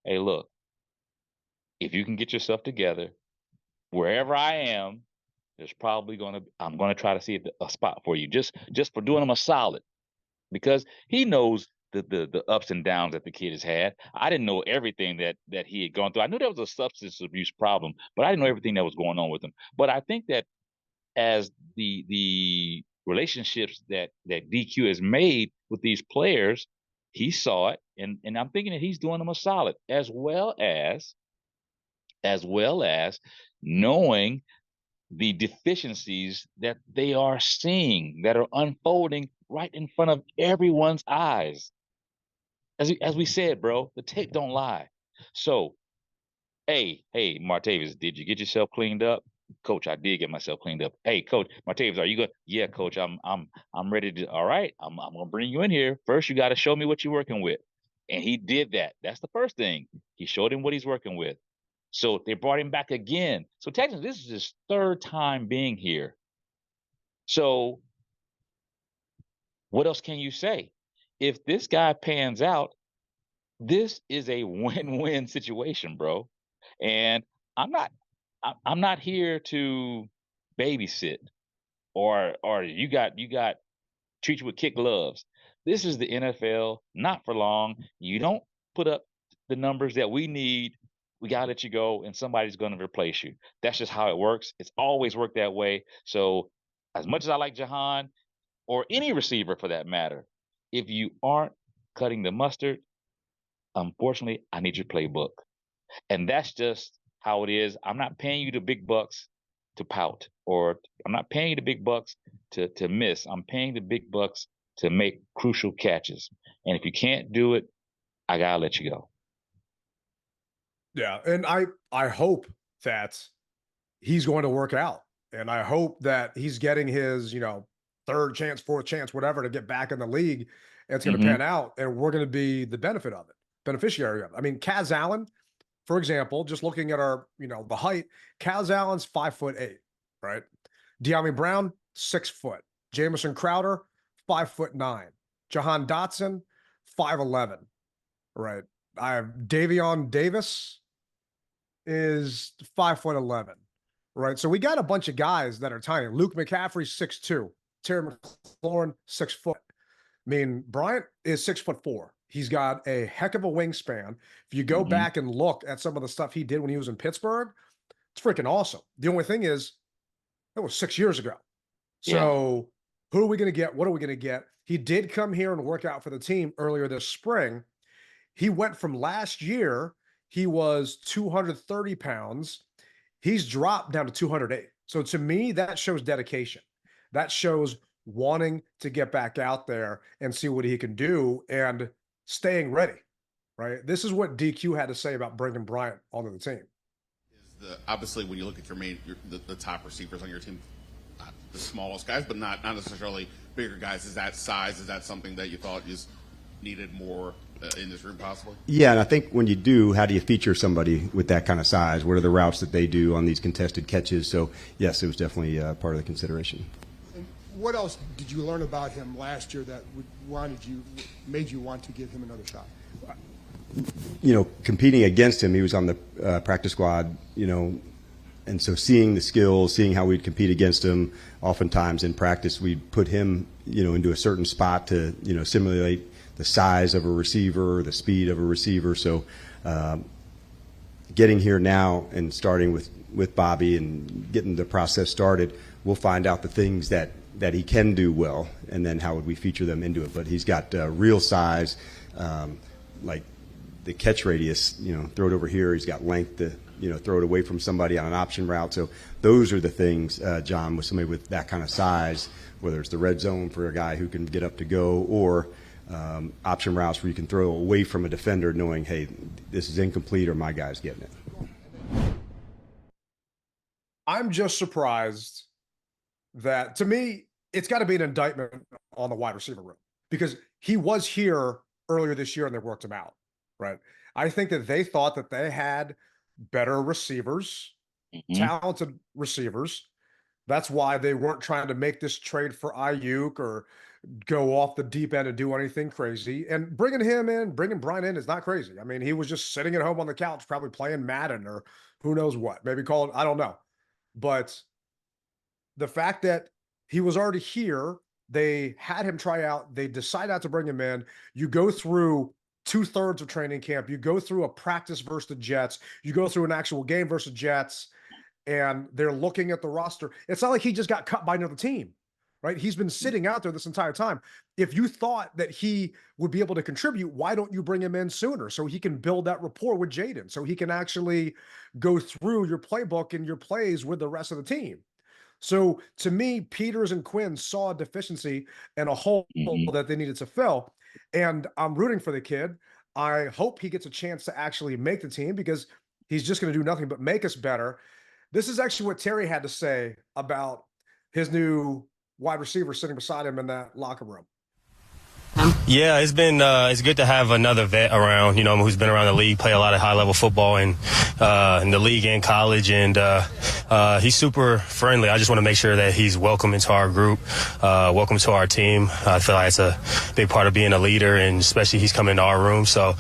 hey, look, if you can get yourself together, wherever I am, there's probably I'm going to try to see a spot for you just for doing him a solid, because he knows the ups and downs that the kid has had. I didn't know everything that he had gone through. I knew there was a substance abuse problem, but I didn't know everything that was going on with him. But I think that as the relationships that DQ has made with these players, he saw it, and I'm thinking that he's doing them a solid, as well as knowing the deficiencies that they are seeing that are unfolding right in front of everyone's eyes. As we said, bro, the tape don't lie. So, hey, Martavis, did you get yourself cleaned up? Coach, I did get myself cleaned up. Hey, Coach, Martavis, are you good? Yeah, Coach, I'm ready to. All right, I'm gonna bring you in here. First, you got to show me what you're working with, and he did that. That's the first thing. He showed him what he's working with. So they brought him back again. So technically, this is his third time being here. So what else can you say? If this guy pans out, this is a win-win situation, bro. And I'm not here to babysit or you got treat you with kick gloves. This is the NFL, not for long. You don't put up the numbers that we need, we gotta let you go, and somebody's gonna replace you. That's just how it works. It's always worked that way. So as much as I like Jahan, or any receiver for that matter, if you aren't cutting the mustard, unfortunately, I need your playbook. And that's just how it is. I'm not paying you the big bucks to pout, or I'm not paying you the big bucks to miss. I'm paying the big bucks to make crucial catches. And if you can't do it, I gotta let you go. Yeah, and I hope that he's going to work out, and I hope that he's getting his, third chance, fourth chance, whatever, to get back in the league. And it's going to pan out, and we're going to be the beneficiary of it. I mean, Kaz Allen, for example, just looking at our, the height, Kaz Allen's 5'8", right? De'Ami Brown, 6 foot. Jamison Crowder, 5'9". Jahan Dotson, 5'11", right? I have Davion Davis is 5'11", right? So we got a bunch of guys that are tiny. Luke McCaffrey, 6'2". Terry McLaurin, 6 foot. I mean, Bryant is 6'4". He's got a heck of a wingspan. If you go back and look at some of the stuff he did when he was in Pittsburgh, it's freaking awesome. The only thing is, that was 6 years ago. So who are we going to get? What are we going to get? He did come here and work out for the team earlier this spring. He went from last year, he was 230 pounds. He's dropped down to 208. So to me, that shows dedication. That shows wanting to get back out there and see what he can do and staying ready, right? This is what DQ had to say about bringing Bryant onto the team. Obviously, when you look at the top receivers on your team, not the smallest guys, but not necessarily bigger guys, is that size? Is that something that you thought is needed more in this room possibly? Yeah, and I think when you do, how do you feature somebody with that kind of size? What are the routes that they do on these contested catches? So, yes, it was definitely part of the consideration. And what else did you learn about him last year that made you want to give him another shot? Competing against him, he was on the practice squad, and so seeing the skills, seeing how we'd compete against him, oftentimes in practice we'd put him, into a certain spot to, simulate the size of a receiver, the speed of a receiver. So getting here now and starting with Bobby and getting the process started, we'll find out the things that he can do well, and then how would we feature them into it. But he's got real size, like the catch radius, throw it over here. He's got length to, throw it away from somebody on an option route. So those are the things, John, with somebody with that kind of size, whether it's the red zone for a guy who can get up to go, or option routes where you can throw away from a defender knowing, hey, this is incomplete or my guy's getting it. I'm just surprised that, to me, it's got to be an indictment on the wide receiver room, because he was here earlier this year and they worked him out, right? I think that they thought that they had better receivers, talented receivers. That's why they weren't trying to make this trade for Ayuk or go off the deep end and do anything crazy. And bringing Bryant in is not crazy. I mean, he was just sitting at home on the couch, probably playing Madden or who knows what, maybe calling, I don't know. But the fact that he was already here They had him try out. They decide not to bring him in. You go through 2/3 of training camp. You go through a practice versus the Jets. You go through an actual game versus Jets, and they're looking at the roster. It's not like he just got cut by another team, right? He's been sitting out there this entire time. If you thought that he would be able to contribute, why don't you bring him in sooner so he can build that rapport with Jayden, so he can actually go through your playbook and your plays with the rest of the team? So to me, Peters and Quinn saw a deficiency and a hole that they needed to fill. And I'm rooting for the kid. I hope he gets a chance to actually make the team because he's just going to do nothing but make us better. This is actually what Terry had to say about his new wide receiver sitting beside him in that locker room. Yeah, it's been it's good to have another vet around, who's been around the league, play a lot of high-level football in the league and college, and he's super friendly. I just want to make sure that he's welcome into our group, welcome to our team. I feel like it's a big part of being a leader, and especially he's coming to our room. So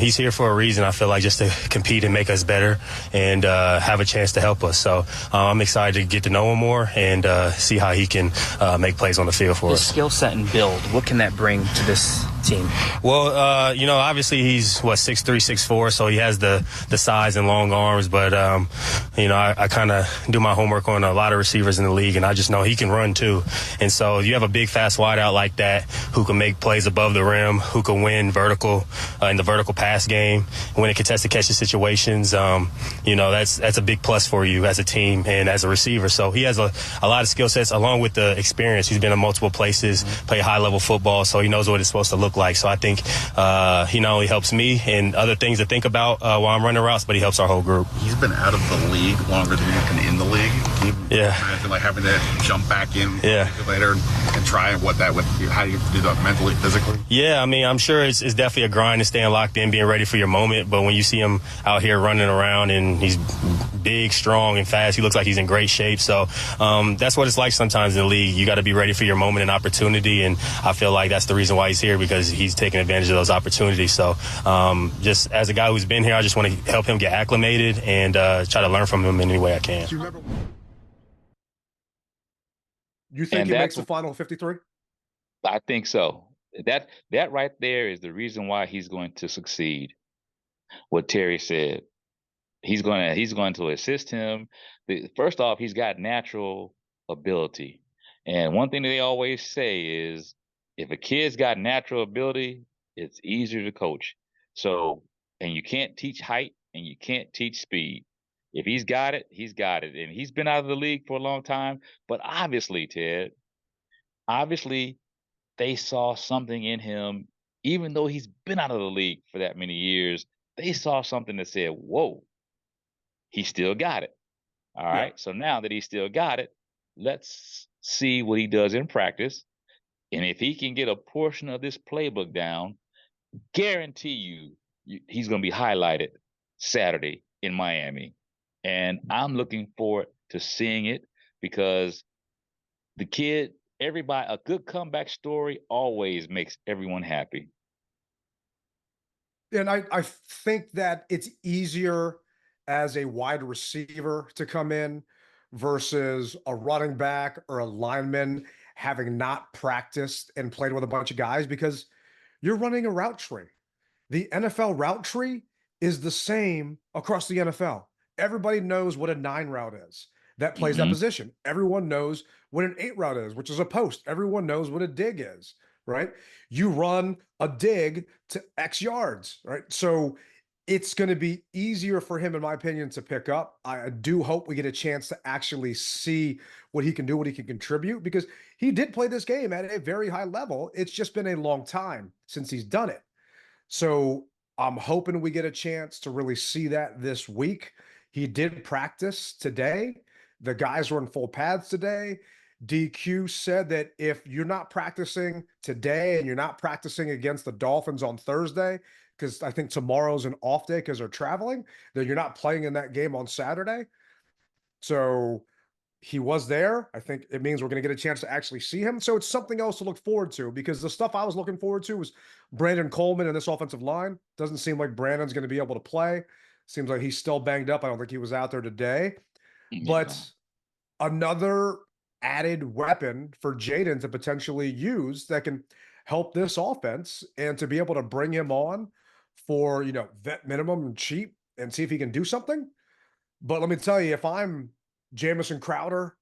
he's here for a reason, I feel like, just to compete and make us better and have a chance to help us. So I'm excited to get to know him more and see how he can make plays on the field for us. His skill set and build, what can that bring to this team? Well, obviously he's 6'3", 6'4", so he has the size and long arms. But I kind of do my homework on a lot of receivers in the league, and I just know he can run too. And so you have a big, fast wideout like that who can make plays above the rim, who can win vertical in the vertical pass game, win in contested catches situations. That's a big plus for you as a team and as a receiver. So he has a lot of skill sets along with the experience. He's been in multiple places, play high-level football, so he knows what it's supposed to look like. So I think he not only helps me and other things to think about while I'm running routes, but he helps our whole group. He's been out of the league longer than you've been in the league. Can you imagine having to jump back in later and try how you do that mentally, physically? Yeah, I mean, I'm sure it's definitely a grind to staying locked in, being ready for your moment. But when you see him out here running around and he's big, strong, and fast, he looks like he's in great shape. So that's what it's like sometimes in the league. You got to be ready for your moment and opportunity, and I feel like that's the reason why he's here, because he's taking advantage of those opportunities. So just as a guy who's been here, I just want to help him get acclimated and try to learn from him in any way I can. You think he makes the final 53? I think so. That right there is the reason why he's going to succeed. What Terry said. He's going to assist him. First off, he's got natural ability. And one thing that they always say is, if a kid's got natural ability, it's easier to coach. So, and you can't teach height and you can't teach speed. If he's got it, he's got it. And he's been out of the league for a long time. But obviously, Ted, they saw something in him, even though he's been out of the league for that many years. They saw something that said, whoa, he still got it. All right. So now that he still got it, let's see what he does in practice. And if he can get a portion of this playbook down, guarantee you he's going to be highlighted Saturday in Miami. And I'm looking forward to seeing it, because the kid, a good comeback story always makes everyone happy. And I think that it's easier as a wide receiver to come in versus a running back or a lineman having not practiced and played with a bunch of guys, because you're running a route tree. The NFL route tree is the same across the NFL. Everybody knows what a 9 route is that plays that position. Everyone knows what an 8 route is, which is a post. Everyone knows what a dig is, right? You run a dig to X yards, right? So it's going to be easier for him, in my opinion, to pick up. I do hope we get a chance to actually see what he can do, what he can contribute, because he did play this game at a very high level. It's just been a long time since he's done it. So I'm hoping we get a chance to really see that this week. He did practice today. The guys were in full pads today. DQ said that if you're not practicing today and you're not practicing against the Dolphins on Thursday, because I think tomorrow's an off day because they're traveling, then you're not playing in that game on Saturday. So he was there. I think it means we're going to get a chance to actually see him. So it's something else to look forward to, because the stuff I was looking forward to was Brandon Coleman and this offensive line. Doesn't seem like Brandon's going to be able to play. Seems like he's still banged up. I don't think he was out there today. But another added weapon for Jayden to potentially use that can help this offense, and to be able to bring him on for, vet minimum and cheap and see if he can do something. But let me tell you, if I'm Jamison Crowder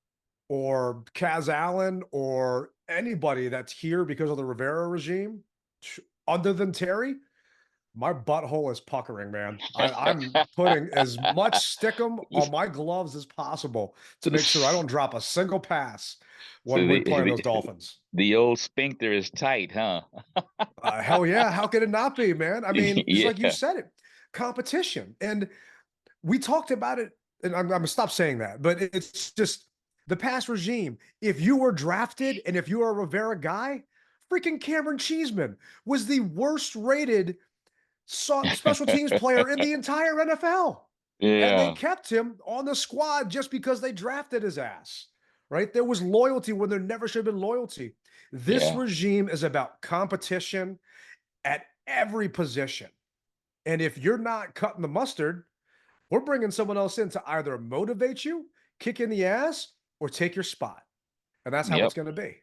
or Kaz Allen or anybody that's here because of the Rivera regime, other than Terry, my butthole is puckering, man. I'm putting as much stickum on my gloves as possible to make sure I don't drop a single pass So when we play those Dolphins. The old sphincter is tight, huh? Hell yeah. How could it not be, man? I mean, it's like you Yeah. said it, competition. And we talked about it, and I'm going to stop saying that, but it's just the past regime. If you were drafted and if you are a Rivera guy, freaking Cameron Cheeseman was the worst rated special teams player in the entire NFL. And they Yeah. kept him on the squad just because they drafted his ass, right? There was loyalty when there never should have been loyalty. This Yeah. regime is about competition at every position. And if you're not cutting the mustard, we're bringing someone else in to either motivate you, kick in the ass, or take your spot. And that's how Yep. it's going to be.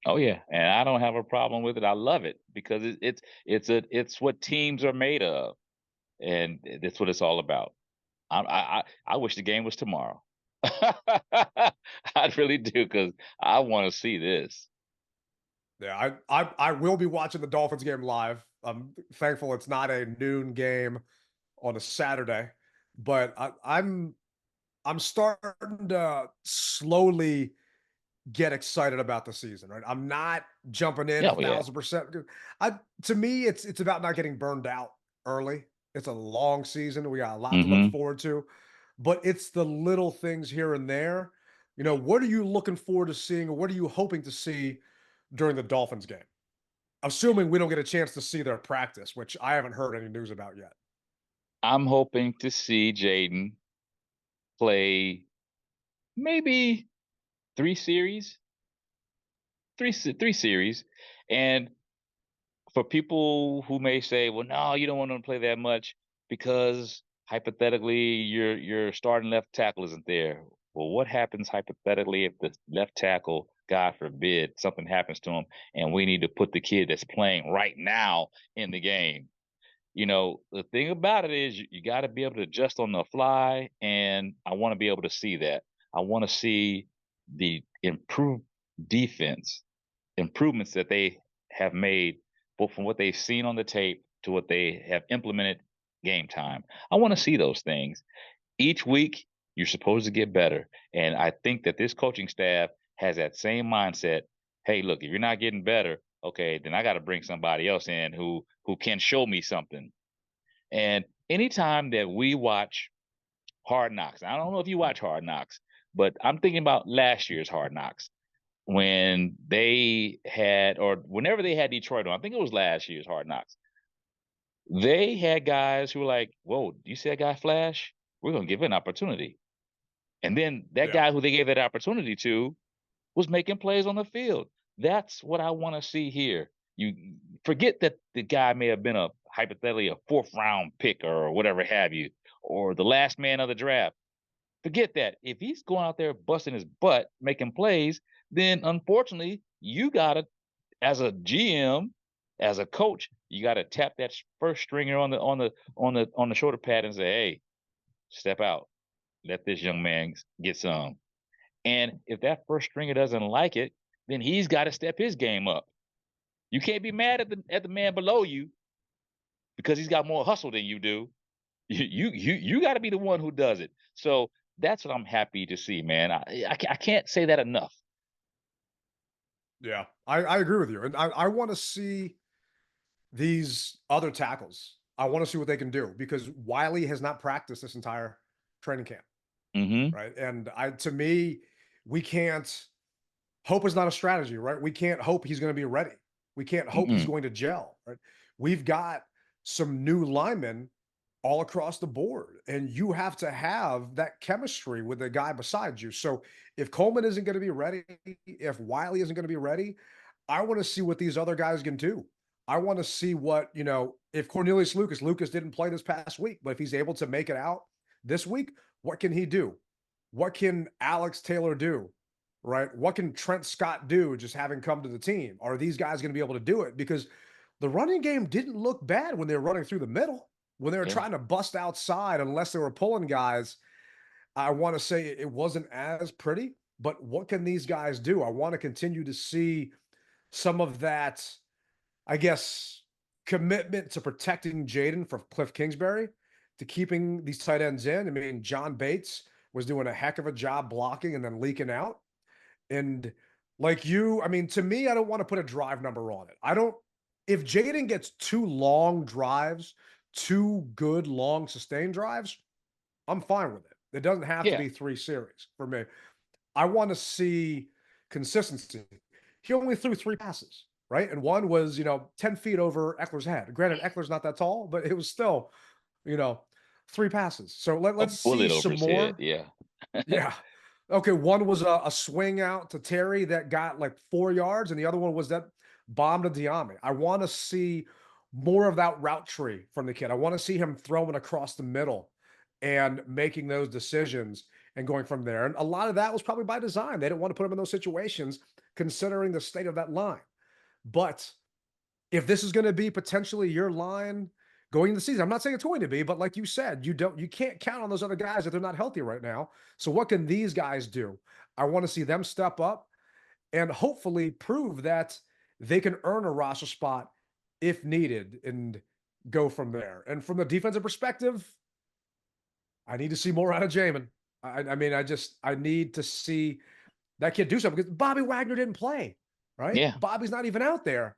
Oh yeah, and I don't have a problem with it. I love it because it's what teams are made of, and that's what it's all about. I wish the game was tomorrow. I really do, because I want to see this. Yeah, I will be watching the Dolphins game live. I'm thankful it's not a noon game on a Saturday, but I'm starting to slowly get excited about the season, right? I'm not jumping in Yeah, yeah. 1,000%. To me, it's about not getting burned out early. It's a long season. We got a lot to look Mm-hmm. forward to, but it's the little things here and there. What are you looking forward to seeing, or what are you hoping to see during the Dolphins game? Assuming we don't get a chance to see their practice, which I haven't heard any news about yet. I'm hoping to see Jayden play maybe three series, three series, and for people who may say, well, no, you don't want to play that much because hypothetically your starting left tackle isn't there. Well, what happens hypothetically if the left tackle, God forbid, something happens to him and we need to put the kid that's playing right now in the game? The thing about it is you got to be able to adjust on the fly, and I want to be able to see that. I want to see the improved defense, improvements that they have made, both from what they've seen on the tape to what they have implemented game time. I want to see those things. Each week, you're supposed to get better. And I think that this coaching staff has that same mindset. Hey, look, if you're not getting better, okay, then I got to bring somebody else in who can show me something. And anytime that we watch Hard Knocks, I don't know if you watch Hard Knocks, but I'm thinking about last year's Hard Knocks when they had, or whenever they had Detroit on. I think it was last year's Hard Knocks. They had guys who were like, whoa, do you see that guy Flash? We're going to give him an opportunity. And then that guy who they gave that opportunity to was making plays on the field. That's what I want to see here. You forget that the guy may have been hypothetically a 4th round pick or whatever have you, or the last man of the draft. Forget that. If he's going out there busting his butt, making plays, then unfortunately you got to, as a GM, as a coach, you got to tap that first stringer on the shoulder pad and say, hey, step out. Let this young man get some. And if that first stringer doesn't like it, then he's got to step his game up. You can't be mad at the man below you because he's got more hustle than you do. You got to be the one who does it. So that's what I'm happy to see, man. I can't say that enough. Yeah, I agree with you. And I want to see these other tackles. I want to see what they can do, because Wiley has not practiced this entire training camp. Mm-hmm. Right. And to me, we can't, hope is not a strategy, right? We can't hope he's going to be ready. We can't hope he's going to gel, right? We've got some new linemen all across the board, and you have to have that chemistry with the guy beside you. So if Coleman isn't going to be ready, if Wiley isn't going to be ready, I want to see what these other guys can do. I want to see what, if Cornelius Lucas didn't play this past week, but if he's able to make it out this week, what can he do? What can Alex Taylor do? Right? What can Trent Scott do just having come to the team? Are these guys going to be able to do it? Because the running game didn't look bad when they were running through the middle. When they were trying to bust outside, unless they were pulling guys, I want to say it wasn't as pretty. But what can these guys do? I want to continue to see some of that, I guess, commitment to protecting Jayden from Cliff Kingsbury, to keeping these tight ends in. I mean, John Bates was doing a heck of a job blocking and then leaking out. And like you, I mean, to me, I don't want to put a drive number on it. If Jayden gets 2 long drives, 2 good long sustained drives, I'm fine with it. It doesn't have to be 3 series for me. I want to see consistency. He only threw 3 passes, right? And one was, 10 feet over Eckler's head. Granted, Eckler's not that tall, but it was still, 3 passes. So let's see some more. Yeah. Yeah. Okay, one was a swing out to Terry that got like 4 yards, and the other one was that bomb to Diame. I want to see more of that route tree from the kid. I want to see him throwing across the middle and making those decisions and going from there. And a lot of that was probably by design. They didn't want to put him in those situations considering the state of that line. But if this is going to be potentially your line going into the season, I'm not saying it's going to be, but like you said, you can't count on those other guys if they're not healthy right now. So what can these guys do? I want to see them step up and hopefully prove that they can earn a roster spot if needed and go from there. And from the defensive perspective, I need to see more out of Jamin. I mean, I need to see that kid do something, because Bobby Wagner didn't play, right? Yeah. Bobby's not even out there.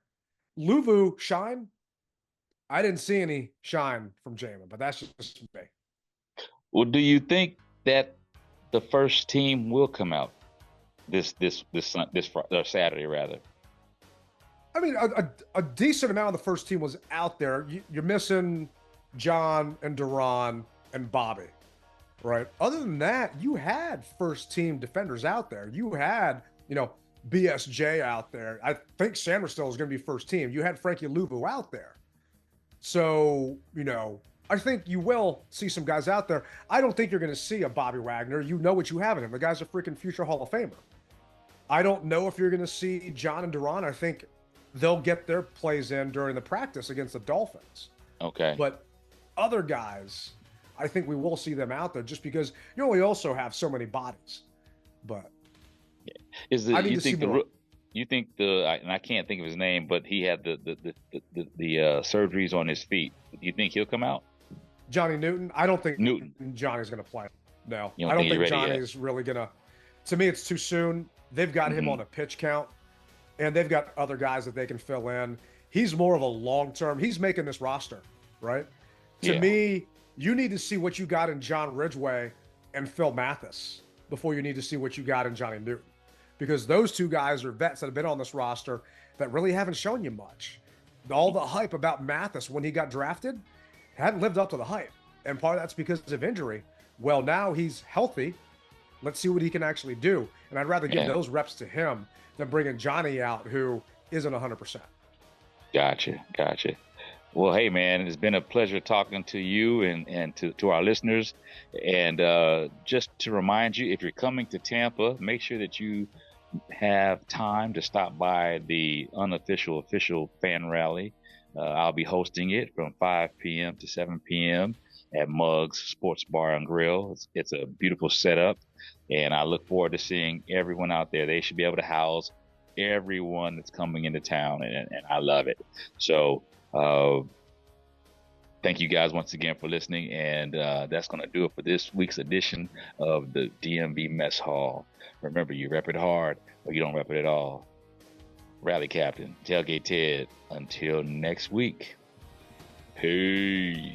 Luvu shine. I didn't see any shine from Jamin, but that's just me. Well, do you think that the first team will come out this Saturday rather? I mean, a decent amount of the first team was out there. You're missing John and Duran and Bobby, right? Other than that, you had first team defenders out there. You had, BSJ out there. I think Sanders still is going to be first team. You had Frankie Luvu out there. So, I think you will see some guys out there. I don't think you're going to see a Bobby Wagner. You know what you have in him. The guy's a freaking future Hall of Famer. I don't know if you're going to see John and Duran. I think they'll get their plays in during the practice against the Dolphins. Okay. But other guys, I think we will see them out there just because you only also have so many bodies. But you think and I can't think of his name, but he had the surgeries on his feet. Do you think he'll come out? Johnny Newton? I don't think Johnny's going to play. No, I don't think Johnny's really going to. To me, it's too soon. They've got him on a pitch count, and they've got other guys that they can fill in. He's more of a long-term. He's making this roster, right? To me, you need to see what you got in John Ridgeway and Phil Mathis before you need to see what you got in Johnny Newton. Because those 2 guys are vets that have been on this roster that really haven't shown you much. All the hype about Mathis when he got drafted hadn't lived up to the hype. And part of that's because of injury. Well, now he's healthy. Let's see what he can actually do. And I'd rather give those reps to him than bringing Johnny out, who isn't 100%. Gotcha. Well, hey, man, it's been a pleasure talking to you and to our listeners. And just to remind you, if you're coming to Tampa, make sure that you have time to stop by the official fan rally. I'll be hosting it from 5 p.m. to 7 p.m. at Muggs Sports Bar and Grill. It's a beautiful setup, and I look forward to seeing everyone out there. They should be able to house everyone that's coming into town, and I love it. So thank you guys once again for listening, and that's going to do it for this week's edition of the DMV Mess Hall. Remember, you rep it hard or you don't rep it at all. Rally Captain, Tailgate Ted. Until next week, peace.